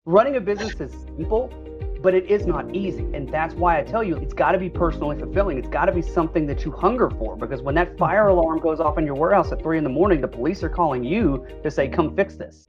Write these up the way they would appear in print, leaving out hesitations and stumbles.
Running a business is simple, but it is not easy. And that's why I tell you, it's got to be personally fulfilling. It's got to be something that you hunger for, because when that fire alarm goes off in your warehouse at 3 in the morning, the police are calling you to say, come fix this.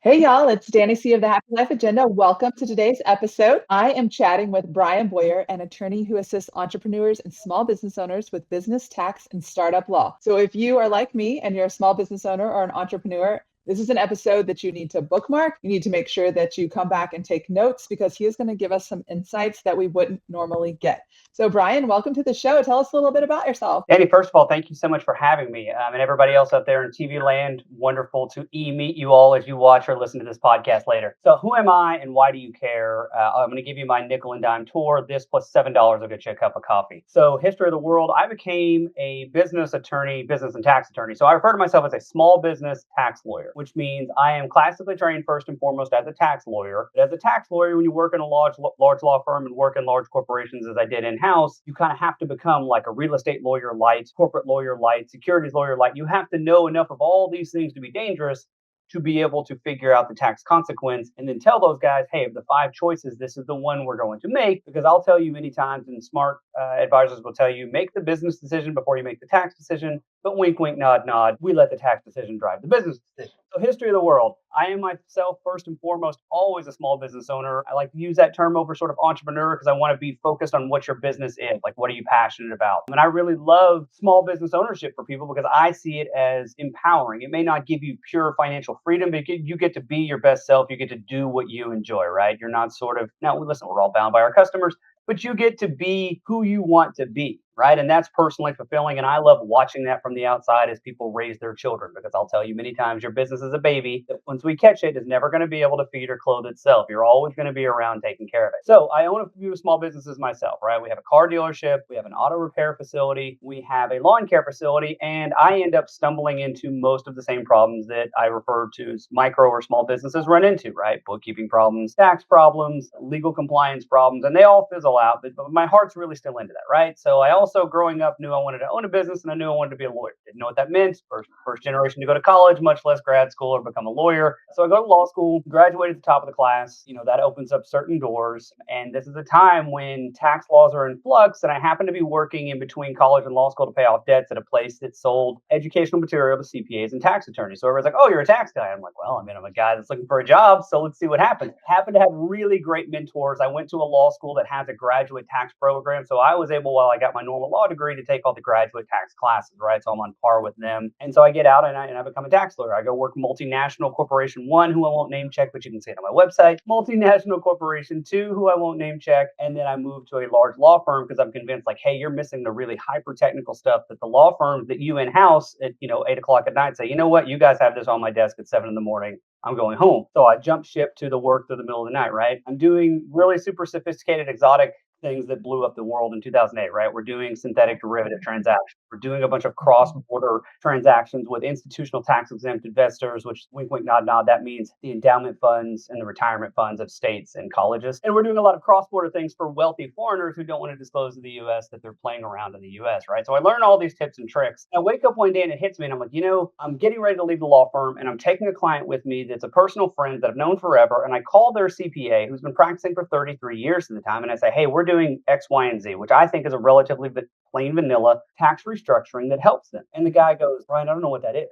Hey y'all, it's Dani Cee of the Happy Life Agenda. Welcome to today's episode. I am chatting with Bryon Boyer, an attorney who assists entrepreneurs and small business owners with business, tax, and startup law. So if you are like me and you're a small business owner or an entrepreneur, this is an episode that you need to bookmark. You need to make sure that you come back and take notes because he is going to give us some insights that we wouldn't normally get. So Bryon, welcome to the show. Tell us a little bit about yourself. Dani, first of all, thank you so much for having me. And everybody else out there in TV land, wonderful to meet you all as you watch or listen to this podcast later. So who am I and why do you care? I'm going to give you my nickel and dime tour. This plus $7 will get you a cup of coffee. So history of the world, I became a business attorney, business and tax attorney. So I refer to myself as a small business tax lawyer, which means I am classically trained first and foremost as a tax lawyer. But as a tax lawyer, when you work in a large law firm and work in large corporations as I did in-house, you kind of have to become like a real estate lawyer light, corporate lawyer light, securities lawyer light. You have to know enough of all these things to be dangerous to be able to figure out the tax consequence and then tell those guys, hey, of the 5 choices, this is the one we're going to make. Because I'll tell you many times, and smart advisors will tell you, make the business decision before you make the tax decision. But wink, wink, nod, nod, we let the tax decision drive the business decision. So history of the world, I am myself, first and foremost, always a small business owner. I like to use that term over sort of entrepreneur because I want to be focused on what your business is. Like, what are you passionate about? And I really love small business ownership for people because I see it as empowering. It may not give you pure financial freedom, but you get to be your best self. You get to do what you enjoy, right? You're not sort of, now listen, we're all bound by our customers, but you get to be who you want to be, right? And that's personally fulfilling. And I love watching that from the outside as people raise their children, because I'll tell you many times, your business is a baby that once we catch it is never going to be able to feed or clothe itself. You're always going to be around taking care of it. So I own a few small businesses myself, right? We have a car dealership, we have an auto repair facility, we have a lawn care facility, and I end up stumbling into most of the same problems that I refer to as micro or small businesses run into, right? Bookkeeping problems, tax problems, legal compliance problems, and they all fizzle out, but my heart's really still into that, right? So I also, growing up, knew I wanted to own a business and I knew I wanted to be a lawyer. Didn't know what that meant. First generation to go to college, much less grad school or become a lawyer. So I go to law school, graduate at the top of the class. That opens up certain doors. And this is a time when tax laws are in flux. And I happen to be working in between college and law school to pay off debts at a place that sold educational material to CPAs and tax attorneys. So everybody's like, oh, you're a tax guy. I'm like, well, I'm a guy that's looking for a job. So let's see what happens. Happen to have really great mentors. I went to a law school that has a graduate tax program. So I was able, while I got my normal law degree, to take all the graduate tax classes, right? So I'm on par with them. And so I get out and I become a tax lawyer. I go work multinational corporation 1, who I won't name check, but you can see it on my website. Multinational corporation 2, who I won't name check. And then I move to a large law firm because I'm convinced, like, hey, you're missing the really hyper technical stuff that the law firms that you in-house at 8 o'clock at night say, you know what, you guys have this on my desk at 7 in the morning. I'm going home. So I jump ship to the work through the middle of the night, right? I'm doing really super sophisticated, exotic things that blew up the world in 2008, right? We're doing synthetic derivative transactions. We're doing a bunch of cross-border transactions with institutional tax-exempt investors, which, wink, wink, nod, nod, that means the endowment funds and the retirement funds of states and colleges. And we're doing a lot of cross-border things for wealthy foreigners who don't want to disclose to the U.S. that they're playing around in the U.S., right? So I learn all these tips and tricks. I wake up one day and it hits me and I'm like, I'm getting ready to leave the law firm and I'm taking a client with me that's a personal friend that I've known forever. And I call their CPA, who's been practicing for 33 years at the time, and I say, hey, we're doing X, Y, and Z, which I think is a relatively plain vanilla tax restructuring that helps them. And the guy goes, Bryon, I don't know what that is.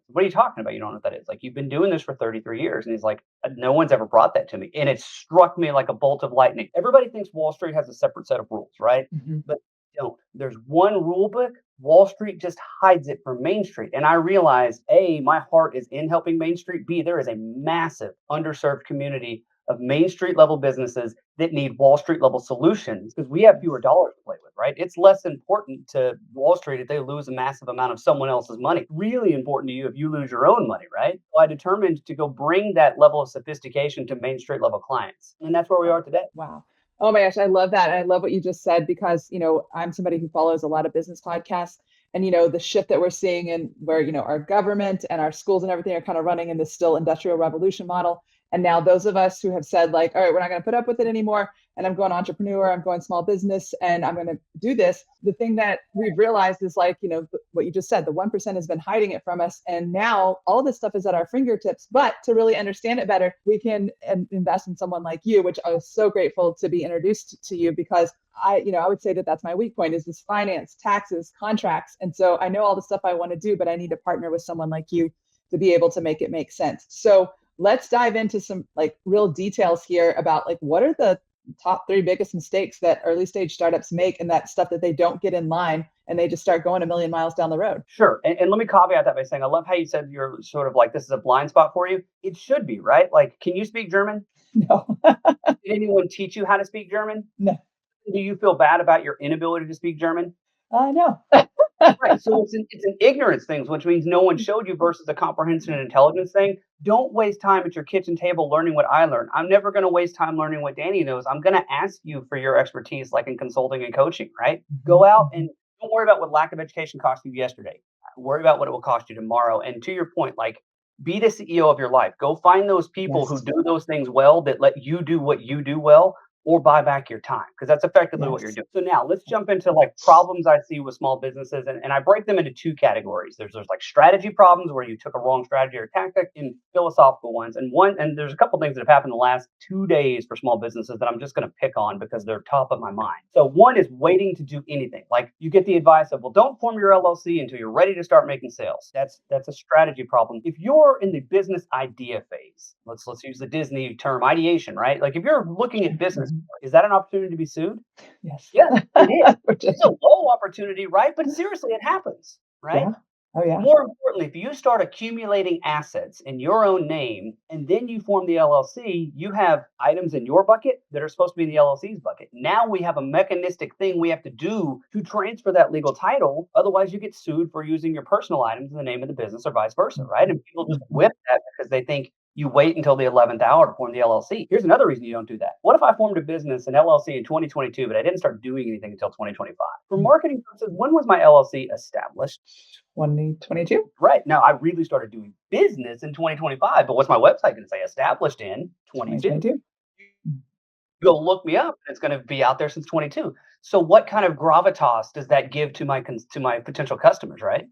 What are you talking about? You don't know what that is. Like, you've been doing this for 33 years. And he's like, no one's ever brought that to me. And it struck me like a bolt of lightning. Everybody thinks Wall Street has a separate set of rules, right? Mm-hmm. But don't. There's one rule book. Wall Street just hides it from Main Street. And I realized, A, my heart is in helping Main Street. B, there is a massive underserved community of Main Street level businesses that need Wall Street level solutions because we have fewer dollars to play with, right? It's less important to Wall Street if they lose a massive amount of someone else's money. Really important to you if you lose your own money, right? So I determined to go bring that level of sophistication to Main Street level clients. And that's where we are today. Wow. Oh my gosh, I love that. And I love what you just said because, I'm somebody who follows a lot of business podcasts and, the shift that we're seeing in where, our government and our schools and everything are kind of running in this still industrial revolution model. And now those of us who have said like, all right, we're not going to put up with it anymore. and I'm going entrepreneur, I'm going small business, and I'm going to do this. The thing that we've realized is like, what you just said, the 1% has been hiding it from us. And now all this stuff is at our fingertips. But to really understand it better, we can invest in someone like you, which I was so grateful to be introduced to you, because I would say that that's my weak point, is this finance, taxes, contracts. And so I know all the stuff I want to do, but I need to partner with someone like you to be able to make it make sense. So let's dive into some like real details here about like, what are the top 3 biggest mistakes that early stage startups make, and that stuff that they don't get in line and they just start going a million miles down the road. Sure. And let me caveat that by saying, I love how you said you're sort of like, this is a blind spot for you. It should be, right? Like, can you speak German? No. Did anyone teach you how to speak German? No. Do you feel bad about your inability to speak German? No. Right. So it's an ignorance thing, which means no one showed you, versus a comprehension and intelligence thing. Don't waste time at your kitchen table learning what I learned. I'm never going to waste time learning what Dani knows. I'm going to ask you for your expertise, like in consulting and coaching, right? Go out and don't worry about what lack of education cost you yesterday. Worry about what it will cost you tomorrow. And to your point, like, be the CEO of your life. Go find those people who do those things well, that let you do what you do well, or buy back your time, because that's effectively what you're doing. So now let's jump into like problems I see with small businesses, and I break them into 2 categories. There's like strategy problems where you took a wrong strategy or tactic, and philosophical ones. And there's a couple things that have happened in the last 2 days for small businesses that I'm just going to pick on because they're top of my mind. So one is waiting to do anything. Like, you get the advice of, well, don't form your LLC until you're ready to start making sales. That's a strategy problem. If you're in the business idea phase, let's use the Disney term, ideation, right? Like, if you're looking at business, is that an opportunity to be sued? Yes. Yeah, it is. It's a low opportunity, right? But seriously, it happens, right? Yeah. Oh, yeah. More importantly, if you start accumulating assets in your own name and then you form the LLC, you have items in your bucket that are supposed to be in the LLC's bucket. Now we have a mechanistic thing we have to do to transfer that legal title. Otherwise, you get sued for using your personal items in the name of the business, or vice versa, right? And people just whip that because they think you wait until the 11th hour to form the LLC. Here's another reason you don't do that. What if I formed a business, an LLC, in 2022, but I didn't start doing anything until 2025? For marketing purposes, when was my LLC established? 2022. Right. Now, I really started doing business in 2025, but what's my website going to say? Established in 2022. Go look me up, and it's going to be out there since 22. So what kind of gravitas does that give to my potential customers, right?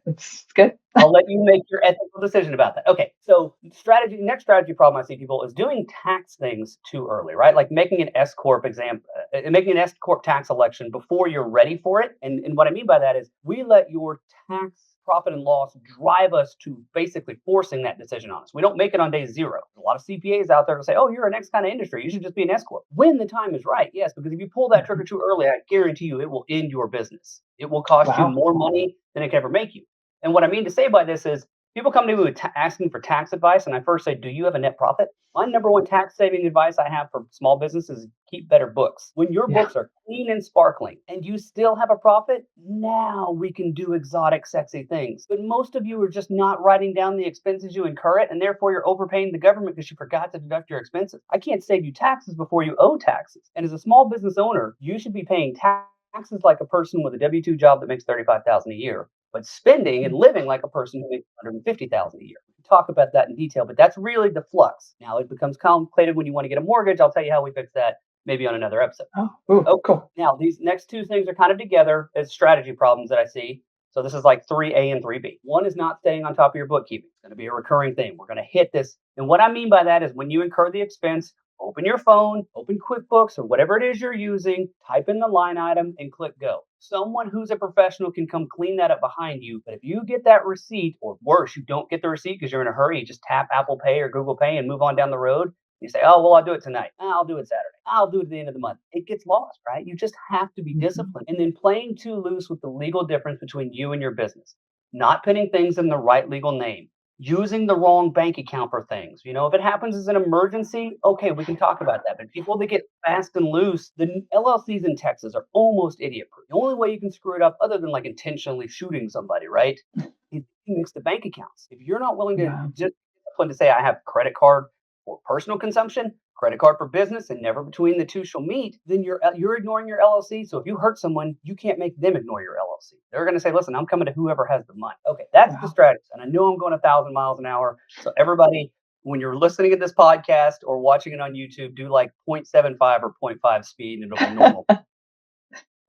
It's good. I'll let you make your ethical decision about that. Okay, so next strategy problem I see people is doing tax things too early, right? Like making an S-Corp making an S-Corp tax election before you're ready for it. And what I mean by that is, we let your tax profit and loss drive us to basically forcing that decision on us. We don't make it on day 0. There's a lot of CPAs out there to say, oh, you're a next kind of industry, you should just be an S-Corp. When the time is right, yes, because if you pull that trigger too early, I guarantee you it will end your business. It will cost you more money than it can ever make you. And what I mean to say by this is, people come to me asking for tax advice, and I first say, do you have a net profit? My number one tax saving advice I have for small businesses is keep better books. When your books are clean and sparkling and you still have a profit, now we can do exotic, sexy things. But most of you are just not writing down the expenses you incur it, and therefore you're overpaying the government because you forgot to deduct your expenses. I can't save you taxes before you owe taxes. And as a small business owner, you should be paying taxes like a person with a W-2 job that makes $35,000 a year, but spending and living like a person who makes $150,000 a year. We can talk about that in detail, but that's really the flux. Now it becomes complicated when you want to get a mortgage. I'll tell you how we fix that maybe on another episode. Cool. Now these next 2 things are kind of together as strategy problems that I see. So this is like 3A and 3B. One is not staying on top of your bookkeeping. It's going to be a recurring thing. We're going to hit this. And what I mean by that is, when you incur the expense, open your phone, open QuickBooks or whatever it is you're using, type in the line item and click go. Someone who's a professional can come clean that up behind you. But if you get that receipt, or worse, you don't get the receipt because you're in a hurry, you just tap Apple Pay or Google Pay and move on down the road. You say, oh, well, I'll do it tonight. I'll do it Saturday. I'll do it at the end of the month. It gets lost, right? You just have to be disciplined. And then playing too loose with the legal difference between you and your business. Not putting things in the right legal name. Using the wrong bank account for things. If it happens as an emergency, okay, we can talk about that. But people that get fast and loose, the LLCs in Texas are almost idiot-proof. The only way you can screw it up, other than like intentionally shooting somebody, right, is you mix the bank accounts. If you're not willing to just to say, I have credit card for personal consumption, credit card for business, and never between the two shall meet, then you're ignoring your LLC. So if you hurt someone, you can't make them ignore your LLC. They're going to say, listen, I'm coming to whoever has the money. Okay, that's the strategy. And I know I'm going 1,000 miles an hour. So everybody, when you're listening to this podcast or watching it on YouTube, do like 0.75 or zero point 0.5 speed and it'll be normal.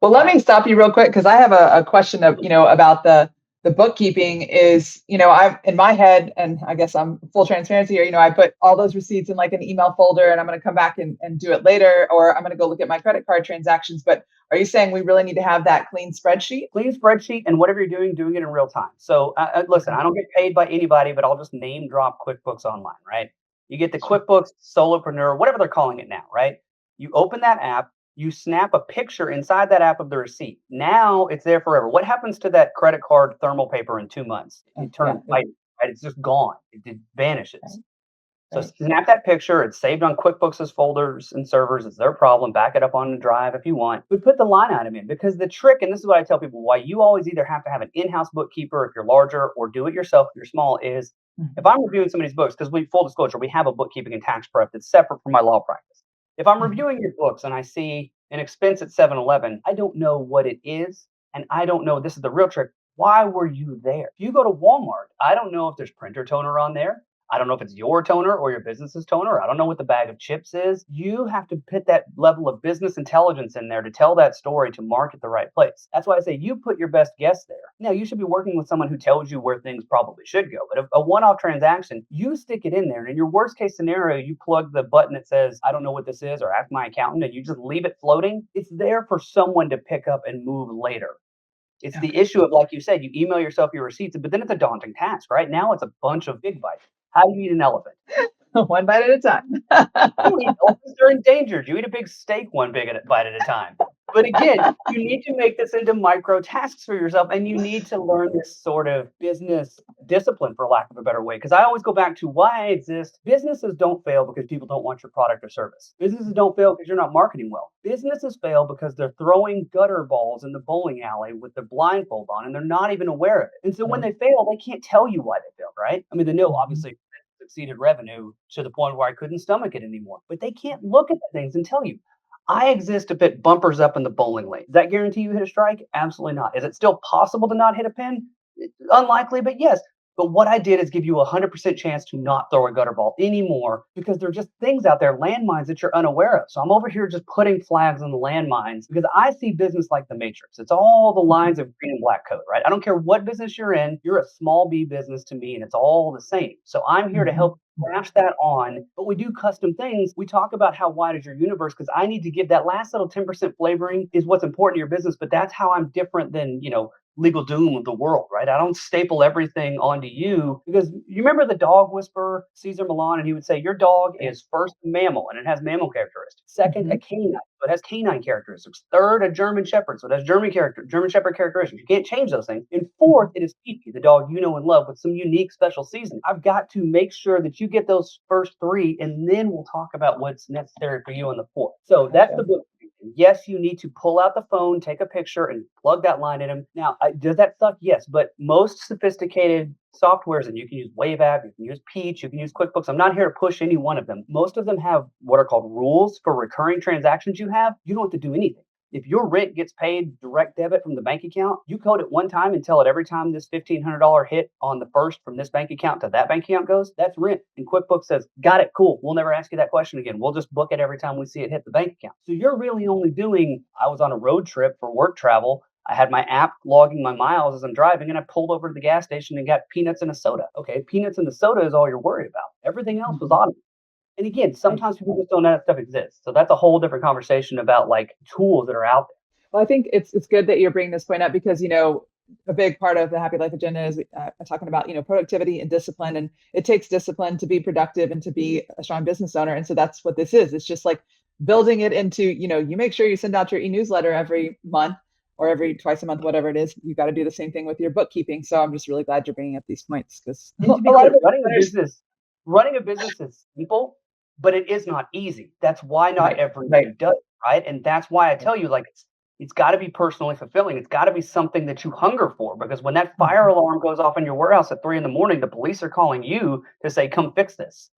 Well, let me stop you real quick because I have a question of, about the bookkeeping is, I'm in my head, and I guess I'm full transparency here, I put all those receipts in like an email folder and I'm going to come back and do it later, or I'm going to go look at my credit card transactions. But are you saying we really need to have that clean spreadsheet? Clean spreadsheet, and whatever you're doing it in real time. So listen, I don't get paid by anybody, but I'll just name drop QuickBooks Online, right? You get the QuickBooks Solopreneur, whatever they're calling it now, right? You open that app, you snap a picture inside that app of the receipt. Now it's there forever. What happens to that credit card thermal paper in 2 months? It turns white, right? It's just gone. It vanishes. So snap that picture. It's saved on QuickBooks' folders and servers. It's their problem. Back it up on the drive if you want. But put the line item in, because the trick, and this is what I tell people, why you always either have to have an in-house bookkeeper if you're larger or do it yourself if you're small, is if I'm reviewing somebody's books, because full disclosure, we have a bookkeeping and tax prep that's separate from my law practice. If I'm reviewing your books and I see an expense at 7-Eleven, I don't know what it is, and I don't know, this is the real trick, why were you there? If you go to Walmart, I don't know if there's printer toner on there. I don't know if it's your toner or your business's toner. I don't know what the bag of chips is. You have to put that level of business intelligence in there to tell that story, to market the right place. That's why I say you put your best guess there. Now, you should be working with someone who tells you where things probably should go. But a one-off transaction, you stick it in there. And in your worst case scenario, you plug the button that says, I don't know what this is, or ask my accountant, and you just leave it floating. It's there for someone to pick up and move later. It's the issue of, like you said, you email yourself your receipts, but then it's a daunting task, right? Now it's a bunch of big bites. How do you eat an elephant? One bite at a time. Elephants are endangered. You eat a big steak one big bite at a time. But again, you need to make this into micro tasks for yourself, and you need to learn this sort of business discipline, for lack of a better way. Because I always go back to why I exist. Businesses don't fail because people don't want your product or service. Businesses don't fail because you're not marketing well. Businesses fail because they're throwing gutter balls in the bowling alley with their blindfold on, and they're not even aware of it. And so when they fail, they can't tell you why they failed, right? I mean, they know, obviously, exceeded revenue to the point where I couldn't stomach it anymore. But they can't look at the things and tell you. I exist to put bumpers up in the bowling lane. Does that guarantee you hit a strike? Absolutely not. Is it still possible to not hit a pin? Unlikely, but yes. But what I did is give you a 100% chance to not throw a gutter ball anymore, because there are just things out there, landmines, that you're unaware of. So I'm over here just putting flags on the landmines because I see business like the Matrix. It's all the lines of green and black code, right? I don't care what business you're in. You're a small b business to me, and it's all the same. So I'm here to help match that on, but we do custom things. We talk about how wide is your universe, because I need to give that last little 10% flavoring is what's important to your business, but that's how I'm different than, LegalZoom of the world, right? I don't staple everything onto you, because you remember the dog whisperer, Caesar Milan, and he would say, your dog is first a mammal, and it has mammal characteristics. Second, a canine, so it has canine characteristics. Third, a German Shepherd, so it has German Shepherd characteristics. You can't change those things. And fourth, it is Fifi, the dog you know and love, with some unique special seasoning. I've got to make sure that you get those first three, and then we'll talk about what's necessary for you on the fourth. So that's the book. Yes, you need to pull out the phone, take a picture, and plug that line in them. Now, does that suck? Yes, but most sophisticated softwares, and you can use Wave App, you can use Peach, you can use QuickBooks. I'm not here to push any one of them. Most of them have what are called rules for recurring transactions you have. You don't have to do anything. If your rent gets paid direct debit from the bank account, you code it one time and tell it every time this $1,500 hit on the first from this bank account to that bank account goes, that's rent. And QuickBooks says, got it, cool. We'll never ask you that question again. We'll just book it every time we see it hit the bank account. So you're really only doing, I was on a road trip for work travel. I had my app logging my miles as I'm driving, and I pulled over to the gas station and got peanuts and a soda. Okay, peanuts and the soda is all you're worried about. Everything else was automated. And again, sometimes people just don't know that stuff exists. So that's a whole different conversation about like tools that are out there. Well, I think it's good that you're bringing this point up, because, a big part of the Happy Life Agenda is talking about, productivity and discipline. And it takes discipline to be productive and to be a strong business owner. And so that's what this is. It's just like building it into, you make sure you send out your e-newsletter every month or every twice a month, whatever it is. You got to do the same thing with your bookkeeping. So I'm just really glad you're bringing up these points, because running a business is simple, but it is not easy. That's why not everybody does it, right? And that's why I tell you, like, it's got to be personally fulfilling. It's got to be something that you hunger for, because when that fire alarm goes off in your warehouse at 3 a.m, the police are calling you to say, come fix this.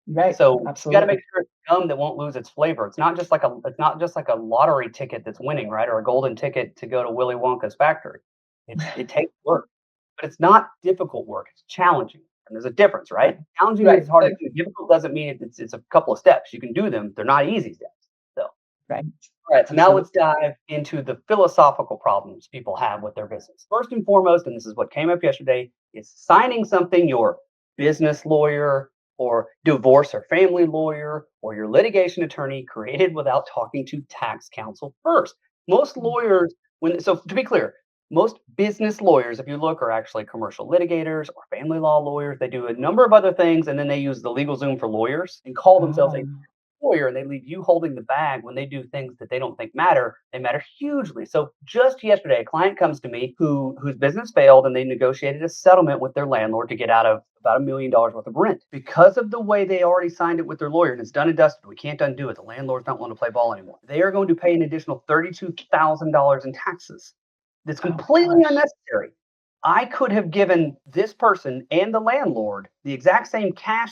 Right. So absolutely. You got to make sure it's gum that won't lose its flavor. It's not just like a lottery ticket that's winning, right? Or a golden ticket to go to Willy Wonka's factory. It takes work, but it's not difficult work. It's challenging. And there's a difference, right? Challenging Right. is hard to do. Difficult doesn't mean it's a couple of steps. You can do them. They're not easy steps. So, Right. all right. So now let's Absolutely. dive into the philosophical problems people have with their business. First and foremost, and this is what came up yesterday, is signing something your business lawyer or divorce or family lawyer or your litigation attorney created without talking to tax counsel first. Most lawyers, so to be clear, most business lawyers, if you look, are actually commercial litigators or family law lawyers. They do a number of other things, and then they use the LegalZoom for lawyers and call themselves a Oh, lawyer, and they leave you holding the bag when they do things that they don't think matter. They matter hugely. So just yesterday, a client comes to me whose business failed, and they negotiated a settlement with their landlord to get out of about $1 million worth of rent because of the way they already signed it with their lawyer, and it's done and dusted. We can't undo it. The landlords don't want to play ball anymore. They are going to pay an additional $32,000 in taxes. That's oh completely gosh. unnecessary. I could have given this person and the landlord the exact same cash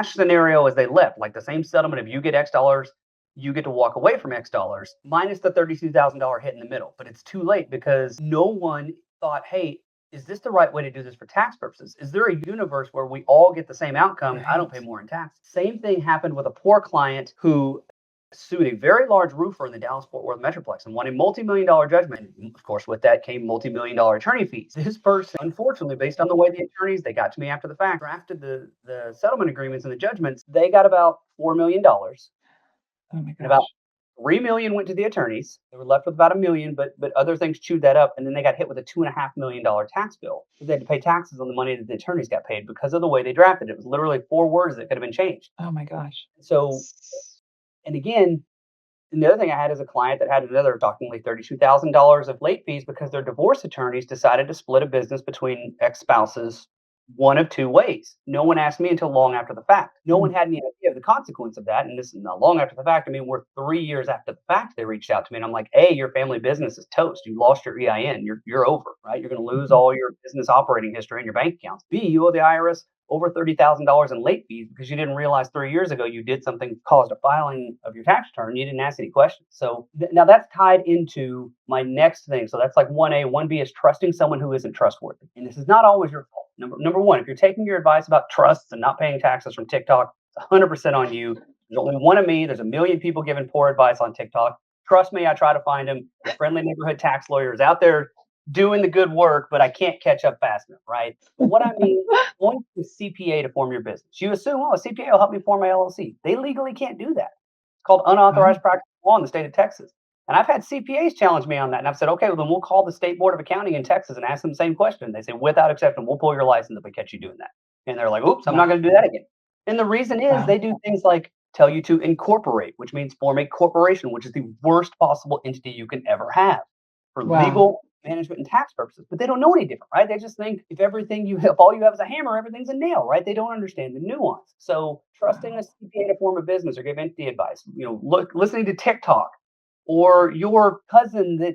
scenario as they left, like the same settlement of you get X dollars, you get to walk away from X dollars, minus the $32,000 hit in the middle. But it's too late because no one thought, hey, is this the right way to do this for tax purposes? Is there a universe where we all get the same outcome? I don't pay Right. more in tax. Same thing happened with a poor client who sued a very large roofer in the Dallas-Fort Worth Metroplex and won a multi-million-dollar judgment. And of course, with that came multi-million-dollar attorney fees. This person, unfortunately, based on the way the attorneys, they got to me after the fact, drafted the settlement agreements and the judgments, they got about $4 million. Oh my And about gosh. 3 million went to the attorneys. They were left with about a million, but other things chewed that up. And then they got hit with a $2.5 million tax bill. They had to pay taxes on the money that the attorneys got paid because of the way they drafted it. It was literally 4 words that could have been changed. Oh my gosh. So, and again, and the other thing I had is a client that had another shockingly $32,000 of late fees because their divorce attorneys decided to split a business between ex-spouses one of two ways. No one asked me until long after the fact. No one Mm. had any idea of the consequence of that. And this is not long after the fact. I mean, we're 3 years after the fact they reached out to me. And I'm like, A, your family business is toast. You lost your EIN. You're over, right? You're going to lose Mhm. all your business operating history and your bank accounts. B, you owe the IRS over $30,000 in late fees because you didn't realize 3 years ago you did something caused a filing of your tax return. You didn't ask any questions. So now that's tied into my next thing. So that's like 1A. 1B is trusting someone who isn't trustworthy. And this is not always your fault. Number one, if you're taking your advice about trusts and not paying taxes from TikTok, it's 100% on you. There's only one of me. There's a million people giving poor advice on TikTok. Trust me, I try to find them. The friendly neighborhood tax lawyers out there doing the good work, but I can't catch up fast enough, right? But what I mean, going to a CPA to form your business. You assume, oh, a CPA will help me form my LLC. They legally can't do that. It's called Oh, unauthorized practice of law in the state of Texas. And I've had CPAs challenge me on that. And I've said, okay, well, then we'll call the State Board of Accounting in Texas and ask them the same question. They say, without exception, we'll pull your license if we catch you doing that. And they're like, oops, I'm not wow. going to do that again. And the reason is Wow. they do things like tell you to incorporate, which means form a corporation, which is the worst possible entity you can ever have for Wow. legal, management, and tax purposes. But they don't know any different, right? They just think if all you have is a hammer, everything's a nail, right? They don't understand the nuance. So trusting Wow. a CPA to form a business or give entity advice, listening to TikTok or your cousin that,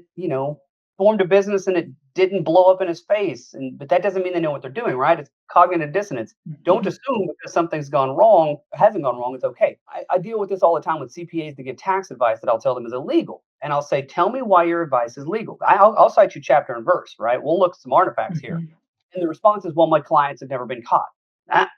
formed a business and it didn't blow up in his face. But that doesn't mean they know what they're doing, right? It's cognitive dissonance. Don't Mhm. assume because something's gone wrong, hasn't gone wrong, it's okay. I deal with this all the time with CPAs that give tax advice that I'll tell them is illegal. And I'll say, tell me why your advice is legal. I'll cite you chapter and verse, right? We'll look at some artifacts here. Mhm. And the response is, well, my clients have never been caught.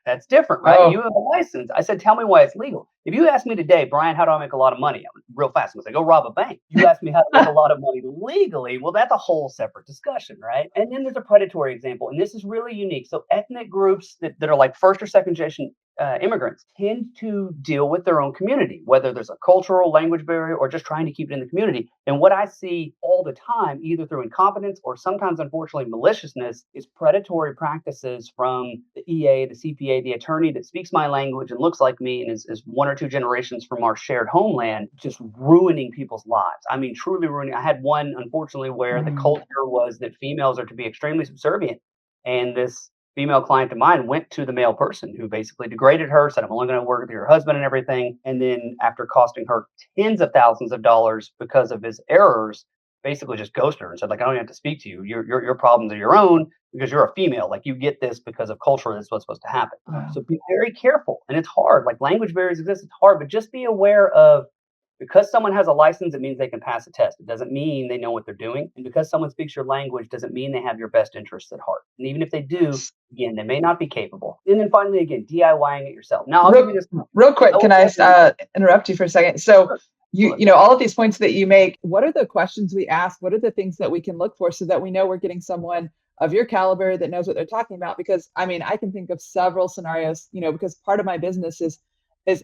That's different, right? You Oh, have a license. I said, tell me why it's legal. If you ask me today, Brian, how do I make a lot of money? I'm real fast. I'm going to say, go rob a bank. You ask me how to make a lot of money legally. Well, that's a whole separate discussion, right? And then there's a predatory example. And this is really unique. So ethnic groups that are like first or second generation immigrants tend to deal with their own community, whether there's a cultural language barrier or just trying to keep it in the community. And what I see all the time, either through incompetence or sometimes, unfortunately, maliciousness, is predatory practices from the EA, the CPA, the attorney that speaks my language and looks like me and is one or two generations from our shared homeland, just ruining people's lives. I mean, truly ruining. I had one, unfortunately, where the mm, culture was that females are to be extremely subservient. And this female client of mine went to the male person who basically degraded her, said, I'm only going to work with your husband and everything. And then after costing her tens of thousands of dollars because of his errors, basically just ghosted her and said, like, I don't even have to speak to you. Your problems are your own because you're a female. Like you get this because of culture. That's what's supposed to happen. wow. So be very careful. And it's hard. Like language barriers exist. It's hard, but just be aware of Because someone has a license, it means they can pass a test. It doesn't mean they know what they're doing. And because someone speaks your language doesn't mean they have your best interests at heart. And even if they do, again, they may not be capable. And then finally, again, DIYing it yourself. Now, I'll give you this. Real quick, can I interrupt you for a second? So Sure. you know, all of these points that you make, what are the questions we ask? What are the things that we can look for so that we know we're getting someone of your caliber that knows what they're talking about? Because I mean, I can think of several scenarios, you know, because part of my business is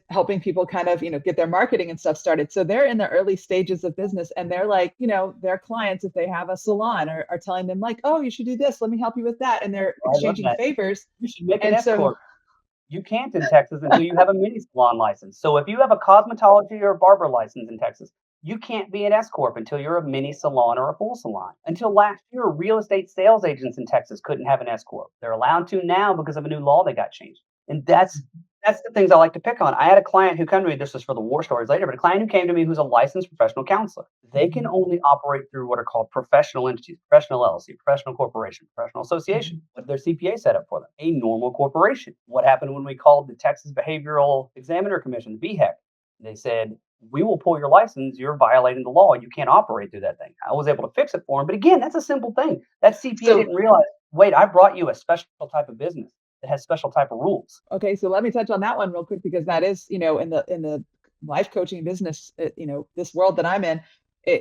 helping people kind of, you know, get their marketing and stuff started. So they're in the early stages of business and they're like, you know, their clients, if they have a salon are telling them like, oh, you should do this. Let me help you with that. And they're exchanging favors. You should make an And S-Corp. You can't in Texas until you have a mini salon license. So if you have a cosmetology or barber license in Texas, you can't be an S-Corp until you're a mini salon or a full salon. Until last year, real estate sales agents in Texas couldn't have an S-Corp. They're allowed to now because of a new law that got changed. And that's the things I like to pick on. I had a client who came to me, this is for the war stories later, but a client who came to me who's a licensed professional counselor. They can only operate through what are called professional entities, professional LLC, professional corporation, professional association. What their CPA set up for them? A normal corporation. What happened when we called the Texas Behavioral Examiner Commission, the BHEC? They said, we will pull your license. You're violating the law. You can't operate through that thing. I was able to fix it for him. But again, that's a simple thing. That CPA didn't realize, wait, I brought you a special type of business that has special type of rules. Okay, so let me touch on that one real quick because that is, you know, in the life coaching business, you know, this world that I'm in,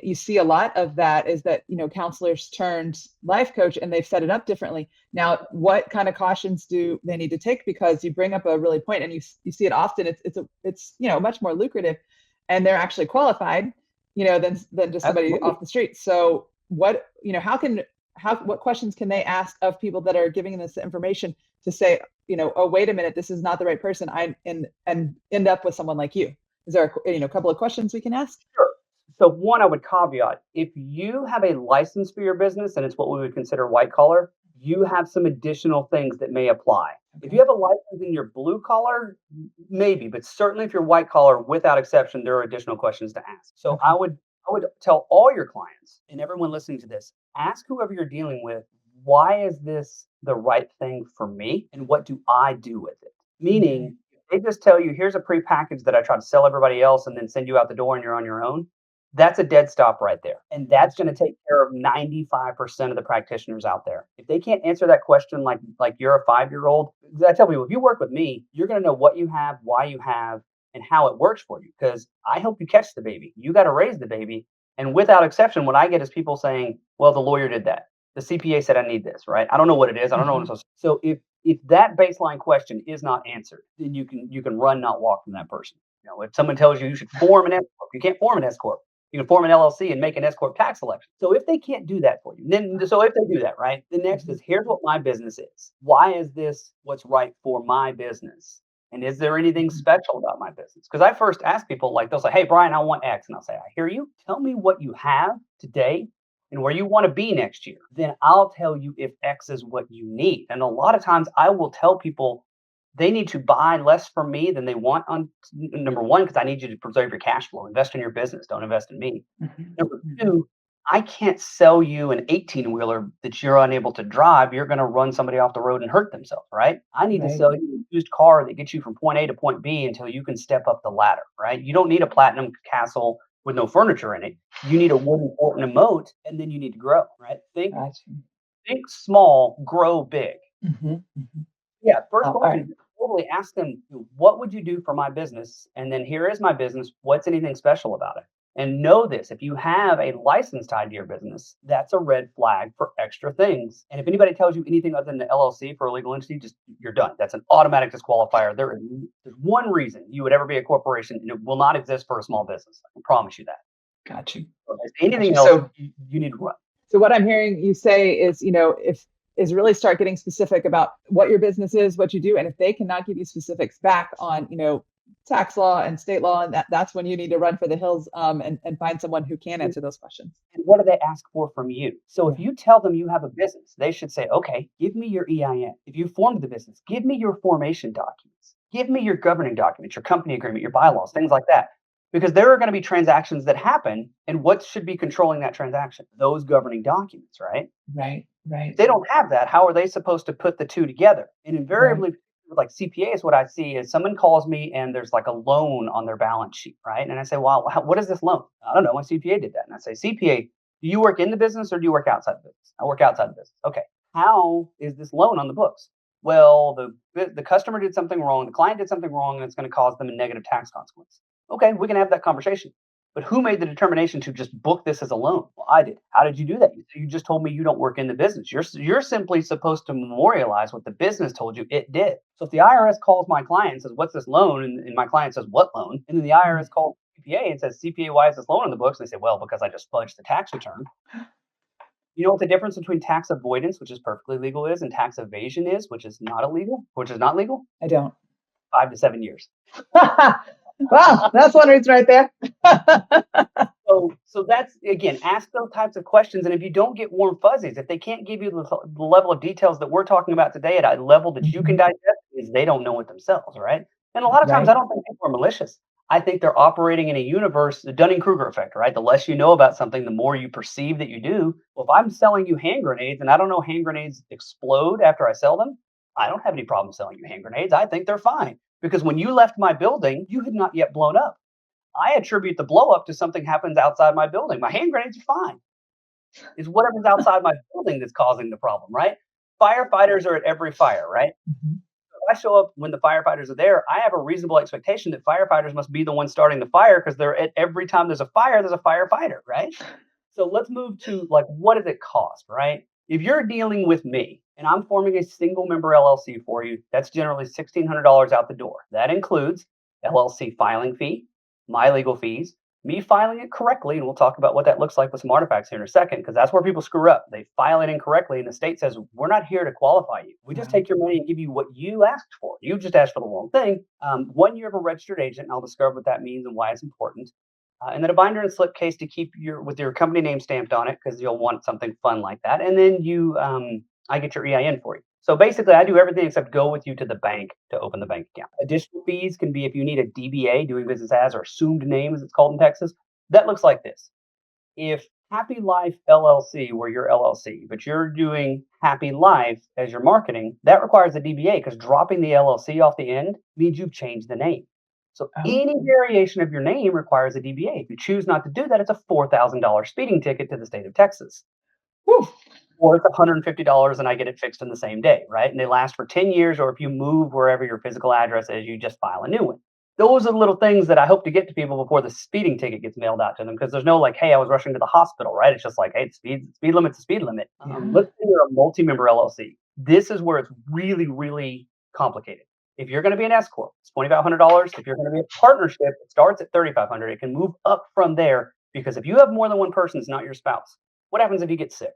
you see a lot of that is that, you know, counselors turned life coach and they've set it up differently. Now, what kind of cautions do they need to take? Because you bring up a really point and you see it often. It's you know, much more lucrative and they're actually qualified, you know, than just somebody off the street. So what, you know, what questions can they ask of people that are giving this information to say, you know, oh, wait a minute, this is not the right person. And end up with someone like you. Is there a couple of questions we can ask? Sure. So one, I would caveat, if you have a license for your business and it's what we would consider white collar, you have some additional things that may apply. Okay. If you have a license in your blue collar, maybe, but certainly if you're white collar, without exception, there are additional questions to ask. So okay. I would tell all your clients and everyone listening to this, ask whoever you're dealing with, why is this the right thing for me? And what do I do with it? Meaning, they just tell you, here's a prepackaged that I try to sell everybody else and then send you out the door and you're on your own. That's a dead stop right there. And that's going to take care of 95% of the practitioners out there. If they can't answer that question like you're a 5-year-old, I tell people, if you work with me, you're going to know what you have, why you have, and how it works for you. Because I help you catch the baby. You got to raise the baby. And without exception, what I get is people saying, well, the lawyer did that. The CPA said I need this, right? I don't know what it is. I don't know what I'm supposed to. So if that baseline question is not answered, then you can run, not walk from that person. You know, if someone tells you should form an S-Corp, you can't form an S-Corp. You can form an LLC and make an S-Corp tax election. So if they can't do that for you, so if they do that, right? The next is, here's what my business is. Why is this what's right for my business? And is there anything special about my business? Because I first ask people, like, they'll say, hey, Bryon, I want X. And I'll say, I hear you. Tell me what you have today and where you want to be next year. Then I'll tell you if X is what you need. And a lot of times I will tell people they need to buy less from me than they want on number one, because I need you to preserve your cash flow. Invest in your business. Don't invest in me. Number two, I can't sell you an 18-wheeler that you're unable to drive. You're going to run somebody off the road and hurt themselves, right? I need to sell you a used car that gets you from point A to point B until you can step up the ladder, right? You don't need a platinum castle with no furniture in it. You need a wooden fort and a moat, and then you need to grow, right? Think small, grow big. Yeah, first question, totally ask them, what would you do for my business? And then here is my business. What's anything special about it? And know this, if you have a license tied to your business, that's a red flag for extra things. And if anybody tells you anything other than the LLC for a legal entity, just you're done. That's an automatic disqualifier. There's one reason you would ever be a corporation, and it will not exist for a small business. I can promise you that. Got you. Anything else, you need to run. So what I'm hearing you say is, is really start getting specific about what your business is, what you do. And if they cannot give you specifics back on, tax law and state law, and that's when you need to run for the hills and find someone who can answer those questions. And what do they ask for from you? So if you tell them you have a business, they should say, okay, give me your EIN. If you formed the business, give me your formation documents. Give me your governing documents, your company agreement, your bylaws, things like that. Because there are going to be transactions that happen, and what should be controlling that transaction? Those governing documents, right? Right. If they don't have that, how are they supposed to put the two together? And invariably, with like CPAs, what I see is someone calls me and there's like a loan on their balance sheet, right? And I say, well, what is this loan? I don't know. My CPA did that. And I say, CPA, do you work in the business or do you work outside the business? I work outside the business. Okay. How is this loan on the books? Well, the customer did something wrong, the client did something wrong, and it's going to cause them a negative tax consequence. Okay, we can have that conversation. But who made the determination to just book this as a loan? Well, I did. How did you do that? You just told me you don't work in the business. You're simply supposed to memorialize what the business told you it did. So if the IRS calls my client and says, "What's this loan?" and my client says, "What loan?" and then the IRS calls CPA and says, "CPA, why is this loan on the books?" and they say, "Well, because I just fudged the tax return." You know what the difference between tax avoidance, which is perfectly legal, is, and tax evasion is, which is not illegal, which is not legal? I don't. 5 to 7 years. Well, that's one reason right there. So that's, again, ask those types of questions. And if you don't get warm fuzzies, if they can't give you the level of details that we're talking about today at a level that you can digest, is they don't know it themselves, right? And a lot of times, Right. I don't think people are malicious. I think they're operating in a universe, the Dunning-Kruger effect, right? The less you know about something, the more you perceive that you do. Well, if I'm selling you hand grenades and I don't know hand grenades explode after I sell them, I don't have any problem selling you hand grenades. I think they're fine. Because when you left my building, you had not yet blown up. I attribute the blow up to something happens outside my building. My hand grenades are fine. It's whatever's outside my building that's causing the problem, right? Firefighters are at every fire, right? Mhm. If I show up when the firefighters are there, I have a reasonable expectation that firefighters must be the ones starting the fire because they're at every time there's a fire, there's a firefighter, right? So let's move to like, what does it cost, right? If you're dealing with me and I'm forming a single member LLC for you, that's generally $1,600 out the door. That includes LLC filing fee, my legal fees, me filing it correctly. And we'll talk about what that looks like with some artifacts here in a second, because that's where people screw up. They file it incorrectly and the state says, we're not here to qualify you. We just take your money and give you what you asked for. You just asked for the wrong thing. 1 year of a registered agent, and I'll describe what that means and why it's important. And then a binder and slip case to keep with your company name stamped on it because you'll want something fun like that. And then I get your EIN for you. So basically, I do everything except go with you to the bank to open the bank account. Additional fees can be if you need a DBA, doing business as, or assumed name, as it's called in Texas. That looks like this. If Happy Life LLC were your LLC, but you're doing Happy Life as your marketing, that requires a DBA because dropping the LLC off the end means you've changed the name. So any variation of your name requires a DBA. If you choose not to do that, it's a $4,000 speeding ticket to the state of Texas. Whew. Or it's $150 and I get it fixed in the same day, right? And they last for 10 years, or if you move wherever your physical address is, you just file a new one. Those are the little things that I hope to get to people before the speeding ticket gets mailed out to them, because there's no like, hey, I was rushing to the hospital, right? It's just like, hey, speed limit's a speed limit. Let's say you're a multi-member LLC. This is where it's really, really complicated. If you're going to be an S-Corp, it's $2,500. If you're going to be a partnership, it starts at $3,500. It can move up from there, because if you have more than one person, it's not your spouse. What happens if you get sick?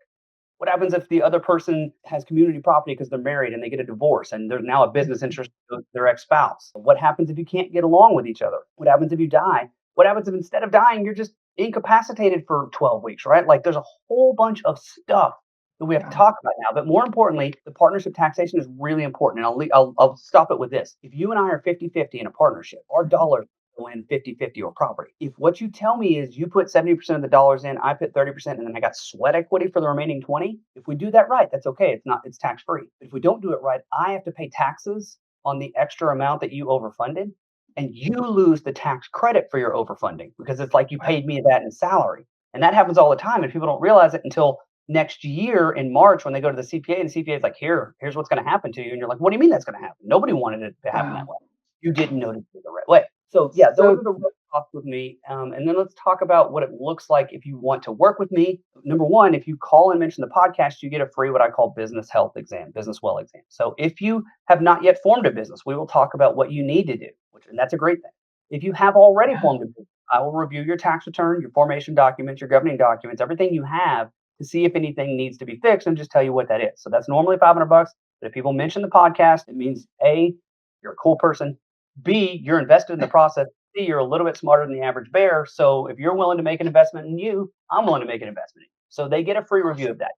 What happens if the other person has community property because they're married and they get a divorce and there's now a business interest to their ex-spouse? What happens if you can't get along with each other? What happens if you die? What happens if instead of dying, you're just incapacitated for 12 weeks, right? Like there's a whole bunch of stuff that we have to talk about now. But more importantly, the partnership taxation is really important. And I'll stop it with this. If you and I are 50-50 in a partnership, our dollars go in 50-50 or property. If what you tell me is you put 70% of the dollars in, I put 30%, and then I got sweat equity for the remaining 20, if we do that right, that's okay. It's tax free. But if we don't do it right, I have to pay taxes on the extra amount that you overfunded, and you lose the tax credit for your overfunding because it's like you paid me that in salary. And that happens all the time, and people don't realize it until next year in March when they go to the CPA, and the CPA is like, here's what's going to happen to you. And you're like, what do you mean that's going to happen? Nobody wanted it to happen that way. You didn't know to do it the right way. So yeah, those are the rough talks with me. And then let's talk about what it looks like if you want to work with me. Number one, if you call and mention the podcast, you get a free what I call business health exam, business well exam. So if you have not yet formed a business, we will talk about what you need to do, and that's a great thing. If you have already formed a business, I will review your tax return, your formation documents, your governing documents, everything you have to see if anything needs to be fixed and just tell you what that is. So that's normally $500. But if people mention the podcast, it means A, you're a cool person. B, you're invested in the process. C, you're a little bit smarter than the average bear. So if you're willing to make an investment in you, I'm willing to make an investment in you. So they get a free review of that.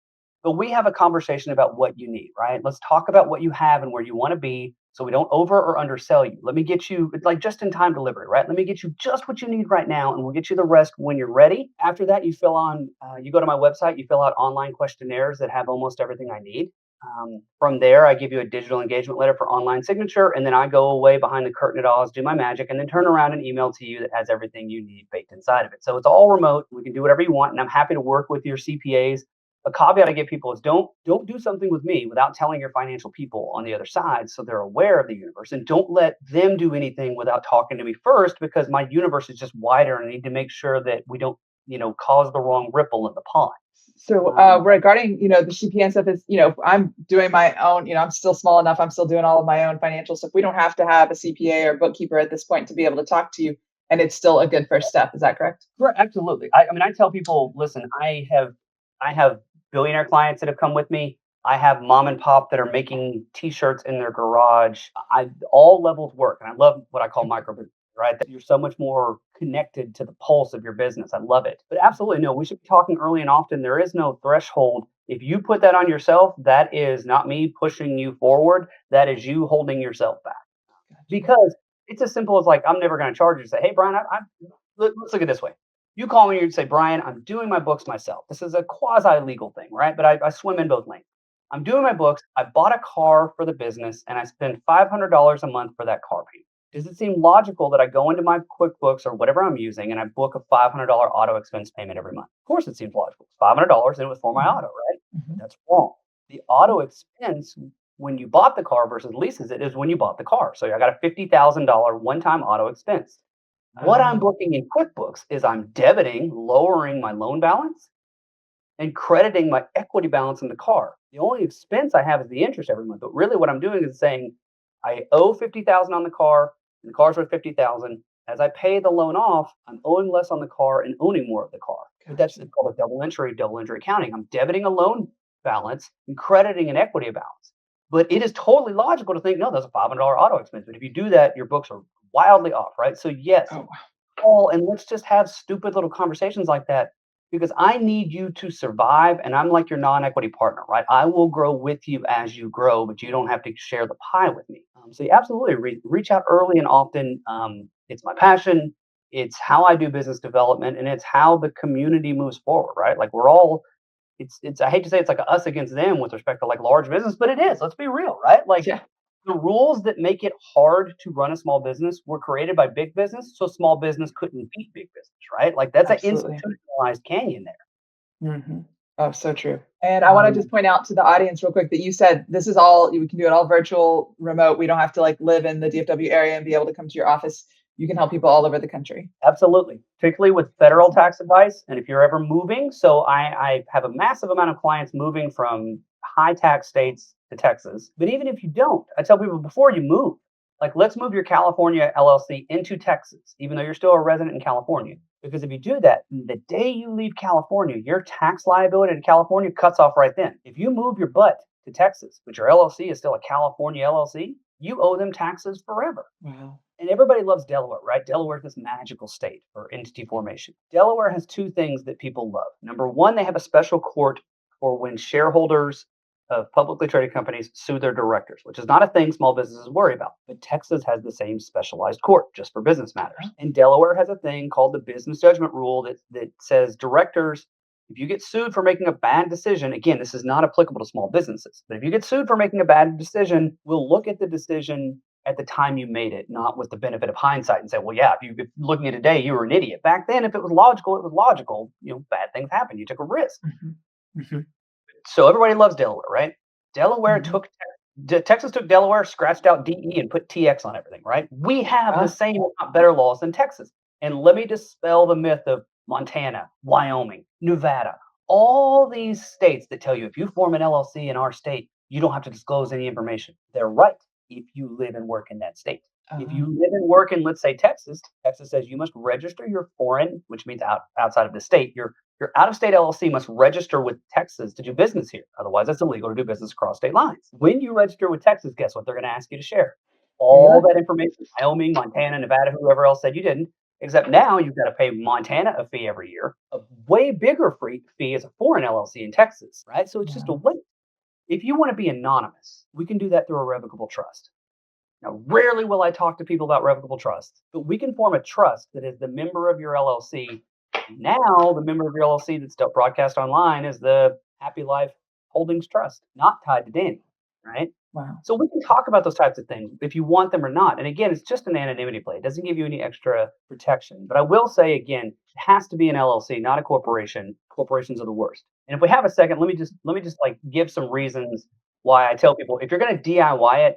But we have a conversation about what you need, right? Let's talk about what you have and where you want to be so we don't over or undersell you. Let me get you like just in time delivery, right? Let me get you just what you need right now, and we'll get you the rest when you're ready. After that, you go to my website, you fill out online questionnaires that have almost everything I need. From there, I give you a digital engagement letter for online signature, and then I go away behind the curtain at Oz, do my magic, and then turn around an email to you that has everything you need baked inside of it. So it's all remote. We can do whatever you want, and I'm happy to work with your CPAs. A caveat I give people is don't do something with me without telling your financial people on the other side so they're aware of the universe, and don't let them do anything without talking to me first, because my universe is just wider and I need to make sure that we don't cause the wrong ripple in the pond. So regarding, the CPA stuff is, I'm doing my own, I'm still small enough. I'm still doing all of my own financial stuff. We don't have to have a CPA or bookkeeper at this point to be able to talk to you. And it's still a good first step. Is that correct? Right, absolutely. I mean, I tell people, listen, I have billionaire clients that have come with me. I have mom and pop that are making T-shirts in their garage. All levels work, and I love what I call micro business. Right, that you're so much more connected to the pulse of your business. I love it. But absolutely, no, we should be talking early and often. There is no threshold. If you put that on yourself, that is not me pushing you forward. That is you holding yourself back. Because it's as simple as, like, I'm never going to charge you to say, hey, Brian, let's look at it this way. You call me and you say, Brian, I'm doing my books myself. This is a quasi-legal thing, right? But I swim in both lanes. I'm doing my books. I bought a car for the business, and I spend $500 a month for that car payment. Does it seem logical that I go into my QuickBooks or whatever I'm using and I book a $500 auto expense payment every month? Of course, it seems logical. It's $500 and it was for my auto, right? Mhm. That's wrong. The auto expense when you bought the car versus leases it is when you bought the car. So I got a $50,000 one-time auto expense. What I'm booking in QuickBooks is I'm debiting, lowering my loan balance and crediting my equity balance in the car. The only expense I have is the interest every month. But really what I'm doing is saying I owe 50,000 on the car, and the car's worth 50,000. As I pay the loan off, I'm owing less on the car and owning more of the car. But that's called a double entry accounting. I'm debiting a loan balance and crediting an equity balance. But it is totally logical to think, no, that's a $500 auto expense. But if you do that, your books are wildly off, right? So yes, Oh, call and let's just have stupid little conversations like that, because I need you to survive, and I'm like your non-equity partner, right? I will grow with you as you grow, but you don't have to share the pie with me. So you absolutely reach out early and often. It's my passion. It's how I do business development, and it's how the community moves forward, right? Like we're all. It's. I hate to say it's like a us against them with respect to like large business, but it is. Let's be real, right? Like yeah. the rules that make it hard to run a small business were created by big business, so small business couldn't beat big business, right? Like that's an Absolutely. institutionalized canyon there. Hmm. Oh, so true. And I want to just point out to the audience real quick that you said this is all, we can do it all virtual, remote. We don't have to like live in the DFW area and be able to come to your office. You can help people all over the country. Absolutely, particularly with federal tax advice, and if you're ever moving. So I have a massive amount of clients moving from high tax states to Texas. But even if you don't, I tell people before you move, like let's move your California LLC into Texas, even though you're still a resident in California. Because if you do that, the day you leave California, your tax liability to California cuts off right then. If you move your butt to Texas, but your LLC is still a California LLC, you owe them taxes forever. Wow. And everybody loves Delaware, right? Delaware is this magical state for entity formation. Delaware has two things that people love. Number one, they have a special court for when shareholders of publicly traded companies sue their directors, which is not a thing small businesses worry about. But Texas has the same specialized court just for business matters. And Delaware has a thing called the business judgment rule that says directors, if you get sued for making a bad decision, again, this is not applicable to small businesses, but if you get sued for making a bad decision, we'll look at the decision at the time you made it, not with the benefit of hindsight and say, well, yeah, if looking at it today, you were an idiot. Back then, if it was logical, it was logical. Bad things happen. You took a risk. Mm-hmm. Mm-hmm. So everybody loves Delaware, right? Delaware Mm-hmm. Texas took Delaware, scratched out DE and put TX on everything, right? We have the same, if not better laws than Texas. And let me dispel the myth of Montana, Wyoming, Nevada, all these states that tell you if you form an LLC in our state, you don't have to disclose any information. They're right if you live and work in that state. If you live and work in, let's say, Texas, Texas says you must register your foreign, which means outside of the state. Your out-of-state LLC must register with Texas to do business here. Otherwise, it's illegal to do business across state lines. When you register with Texas, guess what they're going to ask you to share? All that information, Wyoming, Montana, Nevada, whoever else said you didn't. Except now you've got to pay Montana a fee every year. A way bigger fee is a foreign LLC in Texas, right? So it's just a waste. If you want to be anonymous, we can do that through a revocable trust. Now, rarely will I talk to people about revocable trust, but we can form a trust that is the member of your LLC. Now, the member of your LLC that's broadcast online is the Happy Life Holdings Trust, not tied to Dani, right? Wow. So we can talk about those types of things if you want them or not. And again, it's just an anonymity play. It doesn't give you any extra protection. But I will say again, it has to be an LLC, not a corporation. Corporations are the worst. And if we have a second, let me just like give some reasons why I tell people if you're going to DIY it,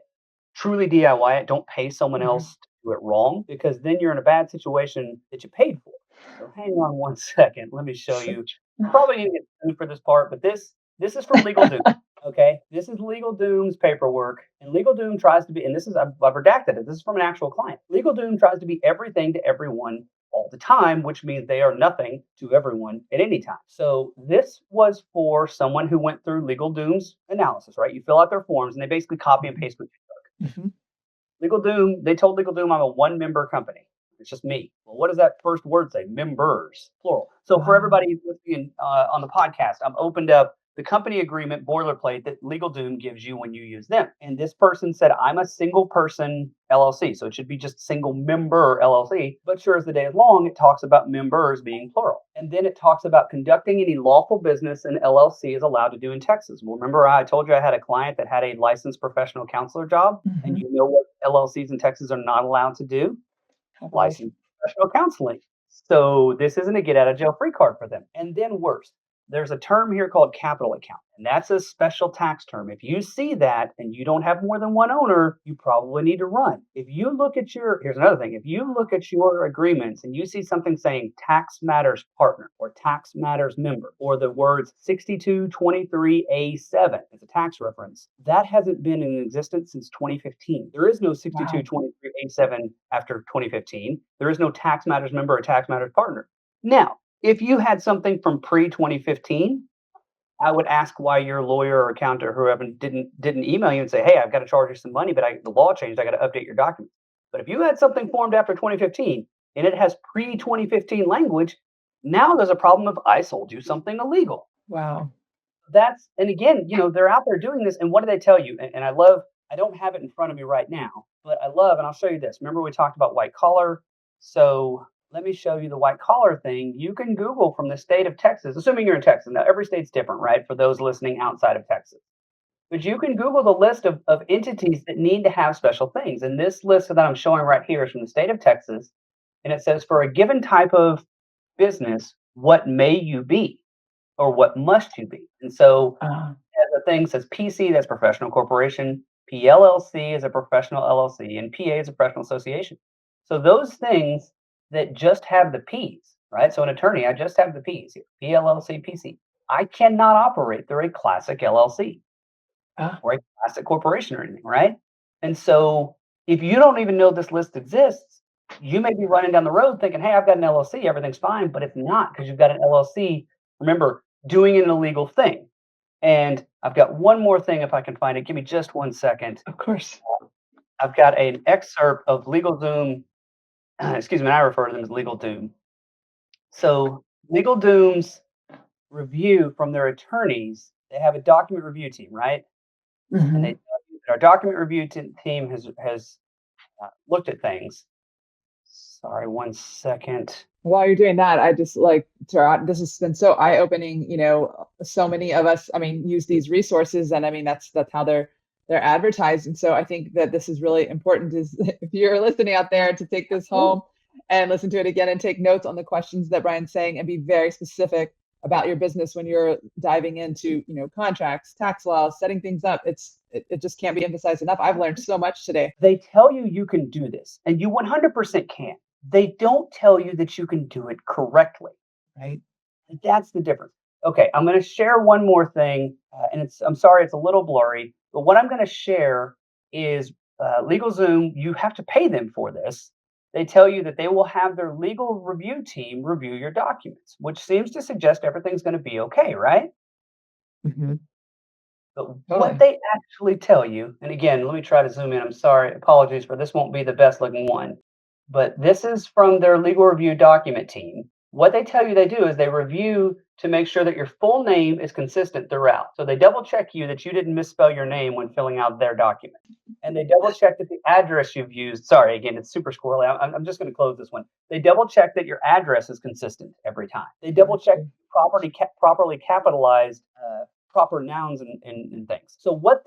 truly DIY it, don't pay someone Mhm. else to do it wrong because then you're in a bad situation that you paid for. So hang on one second. Let me show Sure. you. I probably need to get sued for this part, but this is from LegalZoom. Okay, this is LegalZoom's paperwork, and LegalZoom tries to be, and this is I've redacted it. This is from an actual client. LegalZoom tries to be everything to everyone all the time, which means they are nothing to everyone at any time. So this was for someone who went through LegalZoom's analysis, right? You fill out their forms, and they basically copy and paste what Mhm. LegalZoom, they told LegalZoom I'm a one-member company. It's just me. Well, what does that first word say? Members, plural. So for Wow. everybody listening on the podcast, I'm opened up the company agreement boilerplate that LegalZoom gives you when you use them. And this person said, I'm a single person LLC. So it should be just single member LLC. But sure as the day is long, it talks about members being plural. And then it talks about conducting any lawful business an LLC is allowed to do in Texas. Well, remember I told you I had a client that had a licensed professional counselor job? And Mhm. you know what LLCs in Texas are not allowed to do? Have a license. Licensed professional counseling. So this isn't a get out of jail free card for them. And then worse, there's a term here called capital account, and that's a special tax term. If you see that and you don't have more than one owner, you probably need to run. If you look at here's another thing. If you look at your agreements and you see something saying tax matters partner or tax matters member or the words 6223A7 as a tax reference, that hasn't been in existence since 2015. There is no Wow. 6223A7 after 2015. There is no tax matters member or tax matters partner. Now, if you had something from pre-2015, I would ask why your lawyer or accountant or whoever didn't email you and say, "Hey, I've got to charge you some money, but the law changed. I got to update your documents." But if you had something formed after 2015 and it has pre-2015 language, now there's a problem if I sold you something illegal. Wow. That's and again, they're out there doing this, and what do they tell you? And I love. I don't have it in front of me right now, but I love, and I'll show you this. Remember we talked about white collar. So let me show you the white collar thing. You can Google from the state of Texas, assuming you're in Texas. Now every state's different, right? For those listening outside of Texas, but you can Google the list of entities that need to have special things. And this list that I'm showing right here is from the state of Texas, and it says for a given type of business, what may you be? Or what must you be? And so Uh, as the thing says PC, that's professional corporation, PLLC is a professional LLC, and PA is a professional association. So those things that just have the P's, right? So an attorney, I just have the P's here, PLLC, PC. I cannot operate through a classic LLC uh, or a classic corporation or anything, right? And so if you don't even know this list exists, you may be running down the road thinking, hey, I've got an LLC, everything's fine, but it's not because you've got an LLC, remember, doing an illegal thing. And I've got one more thing if I can find it. Give me just one second. of course. I've got an excerpt of LegalZoom. Excuse me, I refer to them as LegalZoom. So LegalZoom's review from their attorneys, they have a document review team, right? And they Mhm. tell you that our document review team has looked at things. Sorry, one second. While you're doing that, I just like this has been so eye-opening. So many of us, I mean, use these resources, and I mean that's how they're advertised. And so I think that this is really important. Is if you're listening out there to take this Absolutely. home and listen to it again and take notes on the questions that Bryan's saying and be very specific about your business when you're diving into contracts, tax laws, setting things up. It just can't be emphasized enough. I've learned so much today. They tell you you can do this, and you 100% can. They don't tell you that you can do it correctly. Right. That's the difference. Okay, I'm going to share one more thing, and I'm sorry, it's a little blurry, but what I'm going to share is LegalZoom. You have to pay them for this. They tell you that they will have their legal review team review your documents, which seems to suggest everything's going to be okay, right? Hmm. But what Totally. they actually tell you, and again, let me try to zoom in. I'm sorry, apologies for this won't be the best looking one, but this is from their legal review document team. What they tell you they do is they review to make sure that your full name is consistent throughout. So they double check you that you didn't misspell your name when filling out their document. And they double check that the address you've used, sorry, again, it's super squirrely. I'm just going to close this one. They double check that your address is consistent every time. They double check properly capitalized proper nouns and things. So what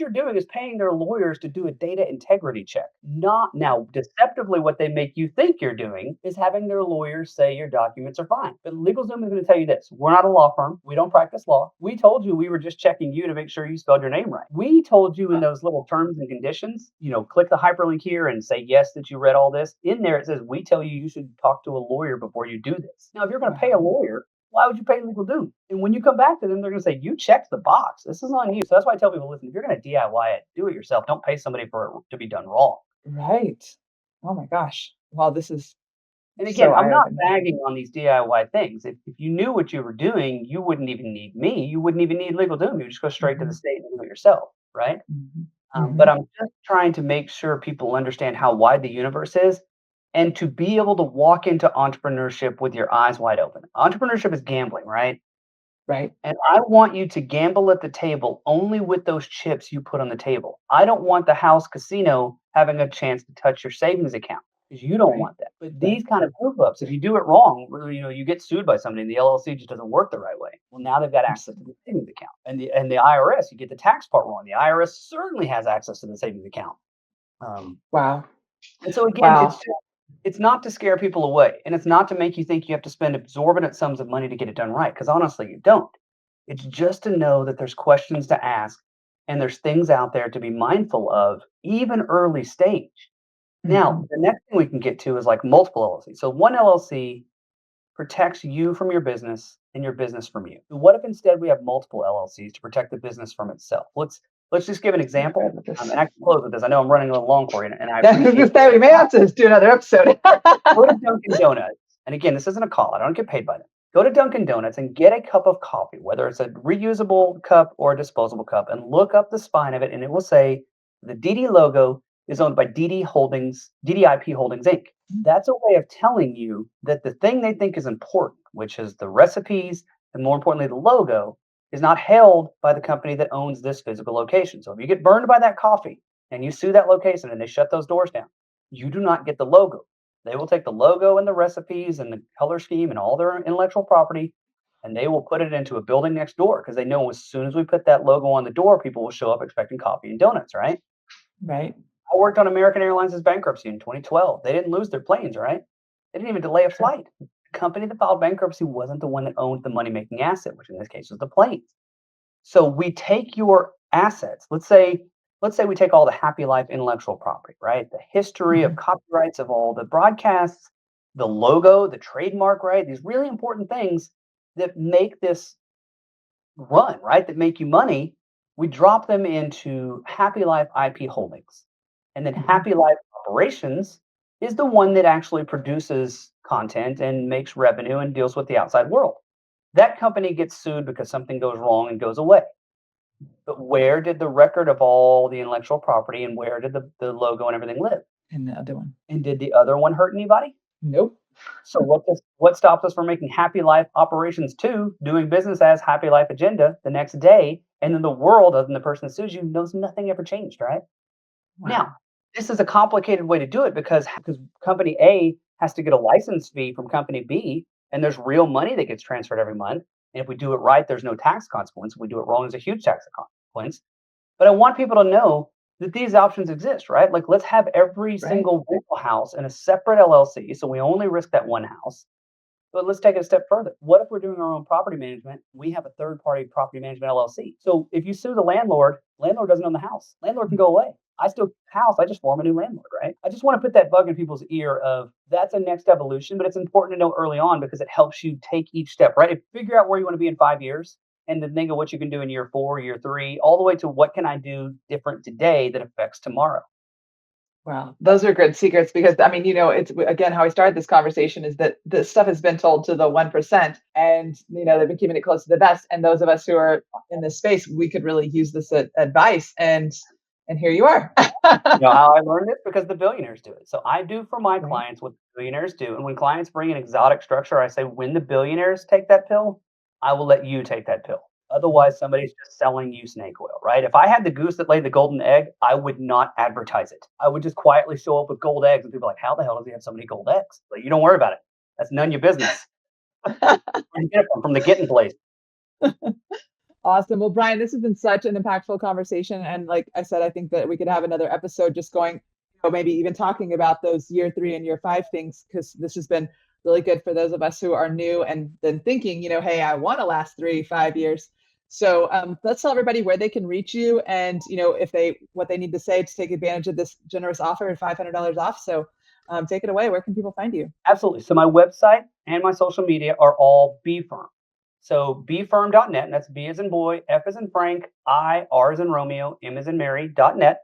you're doing is paying their lawyers to do a data integrity check. Not now deceptively what they make you think you're doing is having their lawyers say your documents are fine. But LegalZoom is going to tell you this. We're not a law firm. We don't practice law. We told you we were just checking you to make sure you spelled your name right. We told you in those little terms and conditions, click the hyperlink here and say yes that you read all this. In there it says we tell you you should talk to a lawyer before you do this. Now if you're going to pay a lawyer, why would you pay LegalZoom? And when you come back to them, they're going to say, you checked the box. This is on you. So that's why I tell people, listen, if you're going to DIY it, do it yourself. Don't pay somebody for it to be done wrong. Right. Oh my gosh. Wow, this is And again, so I'm not eye-opening. bagging on these DIY things. If you knew what you were doing, you wouldn't even need me. You wouldn't even need LegalZoom. You would just go straight to the state and do it yourself, right? But I'm just trying to make sure people understand how wide the universe is and to be able to walk into entrepreneurship with your eyes wide open. Entrepreneurship is gambling, right? Right. And I want you to gamble at the table only with those chips you put on the table. I don't want the house casino having a chance to touch your savings account because you don't want that. But these kind of goof ups, if you do it wrong, you get sued by somebody and the LLC just doesn't work the right way. Well, now they've got access to the savings account. And the IRS, you get the tax part wrong. The IRS certainly has access to the savings account. Wow. And so again, Wow. it's not to scare people away, and it's not to make you think you have to spend exorbitant sums of money to get it done right, because honestly, you don't. It's just to know that there's questions to ask and there's things out there to be mindful of, even early stage. Now, the next thing we can get to is like multiple LLCs. So one LLC protects you from your business and your business from you. What if instead we have multiple LLCs to protect the business from itself? Let's just give an example, and I can close with this. I know I'm running a little long for you, and I appreciate That we may have to do another episode. Go to Dunkin' Donuts, and again, this isn't a call. I don't get paid by them. Go to Dunkin' Donuts and get a cup of coffee, whether it's a reusable cup or a disposable cup, and look up the spine of it, and it will say the DD logo is owned by DDIP Holdings Inc. That's a way of telling you that the thing they think is important, which is the recipes and more importantly the logo, is not held by the company that owns this physical location. So if you get burned by that coffee and you sue that location and they shut those doors down, you do not get the logo. They will take the logo and the recipes and the color scheme and all their intellectual property, and they will put it into a building next door because they know as soon as we put that logo on the door, people will show up expecting coffee and donuts, right? Right. I worked on American Airlines' bankruptcy in 2012. They didn't lose their planes, right? They didn't even delay a flight. The company that filed bankruptcy wasn't the one that owned the money-making asset, which in this case was the planes. So we take your assets. Let's say we take all the Happy Life intellectual property, right? The history of copyrights of all the broadcasts, the logo, the trademark, right? These really important things that make this run, right? That make you money. We drop them into Happy Life IP Holdings. And then Happy Life Operations is the one that actually produces content and makes revenue and deals with the outside world. That company gets sued because something goes wrong and goes away. But where did the record of all the intellectual property and where did the logo and everything live? And the other one. And did the other one hurt anybody? Nope. So what stops us from making Happy Life Operations 2, doing business as Happy Life Agenda the next day, and then the world, other than the person that sues you, knows nothing ever changed, right? Wow. Now, this is a complicated way to do it because company A has to get a license fee from company B, and there's real money that gets transferred every month. And if we do it right, there's no tax consequence. If we do it wrong, there's a huge tax consequence. But I want people to know that these options exist, right? Like let's have every single rental house in a separate LLC. So we only risk that one house. But let's take it a step further. What if we're doing our own property management? We have a third-party property management LLC. So if you sue the landlord doesn't own the house. Landlord can go away. I still house, I just form a new landlord, right? I just want to put that bug in people's ear of that's a next evolution, but it's important to know early on because it helps you take each step, right? Figure out where you want to be in 5 years and then think of what you can do in year 4, year 3, all the way to what can I do different today that affects tomorrow. Wow, those are good secrets because I mean, it's again how I started this conversation is that this stuff has been told to the 1%, and they've been keeping it close to the best. And those of us who are in this space, we could really use this advice. And here you are. You know how I learned it? Because the billionaires do it. So I do for my clients what the billionaires do. And when clients bring an exotic structure, I say, when the billionaires take that pill, I will let you take that pill. Otherwise, somebody's just selling you snake oil, right? If I had the goose that laid the golden egg, I would not advertise it. I would just quietly show up with gold eggs and people are like, how the hell does he have so many gold eggs? Like, you don't worry about it. That's none of your business. Where do you get it from? From the getting place. Awesome. Well, Bryon, this has been such an impactful conversation. And like I said, I think that we could have another episode just going, maybe even talking about those year 3 and year 5 things, because this has been really good for those of us who are new and then thinking, hey, I want to last 3-5 years. So let's tell everybody where they can reach you and, what they need to say to take advantage of this generous offer and $500 off. So take it away. Where can people find you? Absolutely. So my website and my social media are all BFirm. So bfirm.net, and that's B as in boy, F as in Frank, R as in Romeo, M as in Mary.net.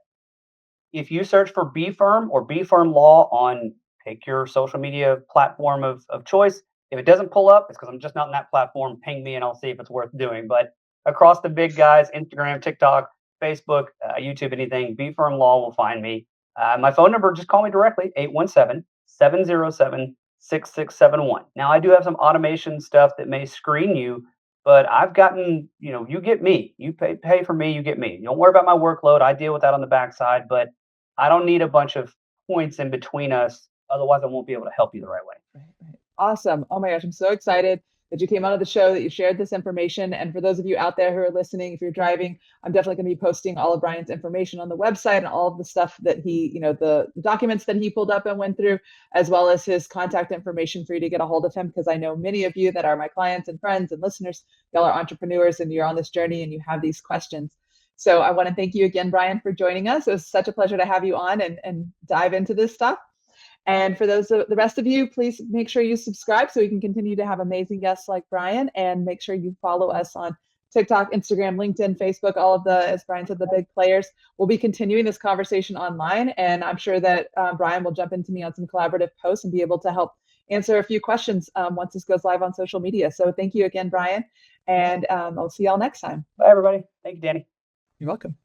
If you search for BFirm or BFirm Law on pick your social media platform of choice, if it doesn't pull up, it's because I'm just not in that platform. Ping me and I'll see if it's worth doing. But across the big guys, Instagram, TikTok, Facebook, YouTube, anything, BFirm Law will find me. My phone number, just call me directly, 817-707-6671. Now, I do have some automation stuff that may screen you, but I've gotten, you get me. You pay for me, you get me. Don't worry about my workload. I deal with that on the backside, but I don't need a bunch of points in between us. Otherwise, I won't be able to help you the right way. Right. Awesome. Oh my gosh, I'm so excited that you came onto the show, that you shared this information. And for those of you out there who are listening, if you're driving, I'm definitely going to be posting all of Bryon's information on the website and all of the stuff that he, the documents that he pulled up and went through, as well as his contact information for you to get a hold of him. Because I know many of you that are my clients and friends and listeners, y'all are entrepreneurs and you're on this journey and you have these questions. So I want to thank you again, Bryon, for joining us. It was such a pleasure to have you on and dive into this stuff. And for the rest of you, please make sure you subscribe so we can continue to have amazing guests like Bryon, and make sure you follow us on TikTok, Instagram, LinkedIn, Facebook, all of the, as Bryon said, the big players. We'll be continuing this conversation online, and I'm sure that Bryon will jump into me on some collaborative posts and be able to help answer a few questions once this goes live on social media. So thank you again, Bryon, and I'll see y'all next time. Bye, everybody. Thank you, Dani. You're welcome.